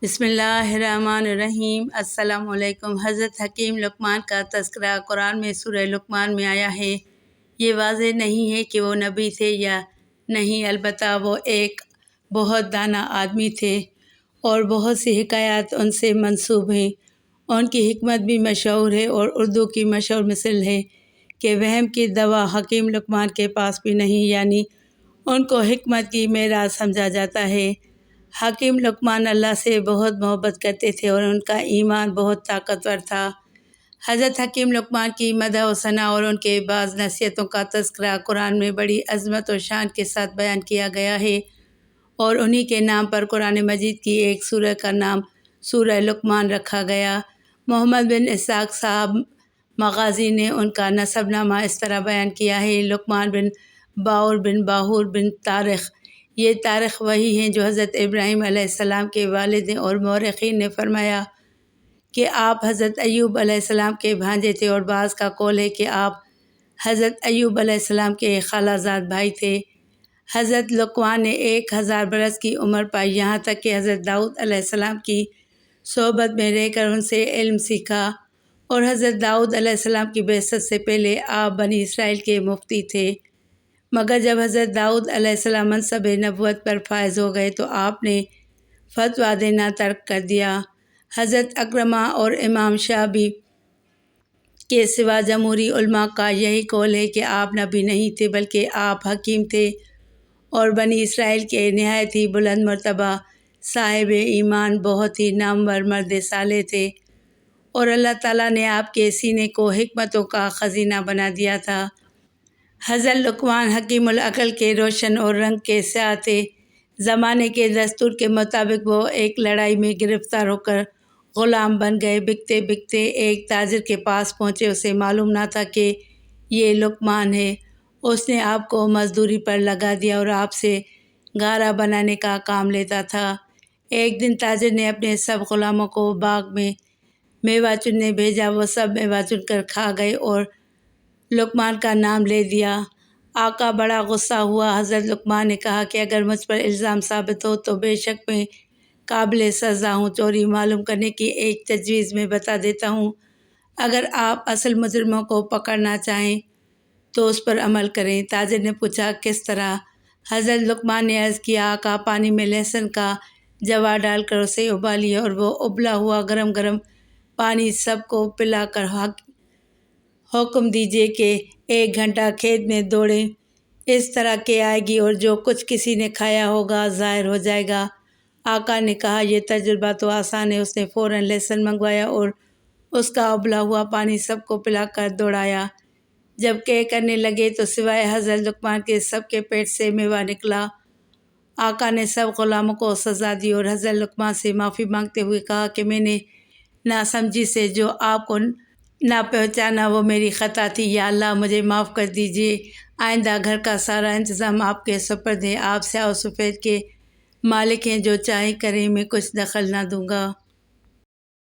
بسم اللہ الرحمن الرحیم۔ السلام علیکم۔ حضرت حکیم لقمان کا تذکرہ قرآن میں سورہ لقمان میں آیا ہے۔ یہ واضح نہیں ہے کہ وہ نبی تھے یا نہیں، البتہ وہ ایک بہت دانا آدمی تھے اور بہت سی حکایات ان سے منسوب ہیں۔ ان کی حکمت بھی مشہور ہے اور اردو کی مشہور مثل ہے کہ وہم کی دوا حکیم لقمان کے پاس بھی نہیں، یعنی ان کو حکمت کی معراج سمجھا جاتا ہے۔ حکیم لقمان اللہ سے بہت محبت کرتے تھے اور ان کا ایمان بہت طاقتور تھا۔ حضرت حکیم لقمان کی مدح و ثنا اور ان کے بعض نصیحتوں کا تذکرہ قرآن میں بڑی عظمت و شان کے ساتھ بیان کیا گیا ہے اور انہی کے نام پر قرآن مجید کی ایک سورہ کا نام سورہ لقمان رکھا گیا۔ محمد بن اسحاق صاحب مغازی نے ان کا نسب نامہ اس طرح بیان کیا ہے: لقمان بن باور بن باہور بن تارخ۔ یہ تاریخ وہی ہیں جو حضرت ابراہیم علیہ السلام کے والد ہیں، اور مورخین نے فرمایا کہ آپ حضرت ایوب علیہ السلام کے بھانجے تھے، اور بعض کا قول ہے کہ آپ حضرت ایوب علیہ السلام کے خالہ زاد بھائی تھے۔ حضرت لقمان نے 1000 برس کی عمر پائی، یہاں تک کہ حضرت داؤد علیہ السلام کی صحبت میں رہ کر ان سے علم سیکھا، اور حضرت داؤد علیہ السلام کی بعثت سے پہلے آپ بنی اسرائیل کے مفتی تھے، مگر جب حضرت داؤد علیہ السلام منصب نبوت پر فائز ہو گئے تو آپ نے فتویٰ دینا ترک کر دیا۔ حضرت اکرمہ اور امام شعبی کے سوا جمہوری علماء کا یہی قول ہے کہ آپ نبی نہیں تھے، بلکہ آپ حکیم تھے اور بنی اسرائیل کے نہایت ہی بلند مرتبہ صاحب ایمان، بہت ہی نامور مرد صالح تھے، اور اللہ تعالیٰ نے آپ کے سینے کو حکمتوں کا خزینہ بنا دیا تھا۔ حضرت لقمان حکیم العقل کے روشن اور رنگ کے سیاہ تھے۔ زمانے کے دستور کے مطابق وہ ایک لڑائی میں گرفتار ہو کر غلام بن گئے۔ بکتے بکتے ایک تاجر کے پاس پہنچے، اسے معلوم نہ تھا کہ یہ لقمان ہے۔ اس نے آپ کو مزدوری پر لگا دیا اور آپ سے گارا بنانے کا کام لیتا تھا۔ ایک دن تاجر نے اپنے سب غلاموں کو باغ میں میوہ چننے بھیجا، وہ سب میوہ چن کر کھا گئے اور لقمان کا نام لے دیا۔ آقا بڑا غصہ ہوا۔ حضرت لقمان نے کہا کہ اگر مجھ پر الزام ثابت ہو تو بے شک میں قابل سزا ہوں۔ چوری معلوم کرنے کی ایک تجویز میں بتا دیتا ہوں، اگر آپ اصل مجرموں کو پکڑنا چاہیں تو اس پر عمل کریں۔ تاجر نے پوچھا کس طرح؟ حضرت لقمان نے عرض کیا، آقا پانی میں لہسن کا جوار ڈال کر اسے ابالیے اور وہ ابلا ہوا گرم گرم پانی سب کو پلا کر حکم دیجیے کہ 1 گھنٹہ کھیت میں دوڑیں، اس طرح کہ آئے گی اور جو کچھ کسی نے کھایا ہوگا ظاہر ہو جائے گا۔ آقا نے کہا یہ تجربہ تو آسان ہے۔ اس نے فوراً لہسن منگوایا اور اس کا ابلا ہوا پانی سب کو پلا کر دوڑایا۔ جب قے کرنے لگے تو سوائے حضرت لقمان کے سب کے پیٹ سے میوہ نکلا۔ آقا نے سب غلاموں کو سزا دی اور حضرت لقمان سے معافی مانگتے ہوئے کہا کہ میں نے ناسمجھی سے جو آپ کو نہ پہچانا وہ میری خطا تھی، یا اللہ مجھے معاف کر دیجیے۔ آئندہ گھر کا سارا انتظام آپ کے سپرد ہے۔ آپ سیاہ و سفید کے مالک ہیں، جو چاہے کریں، میں کچھ دخل نہ دوں گا۔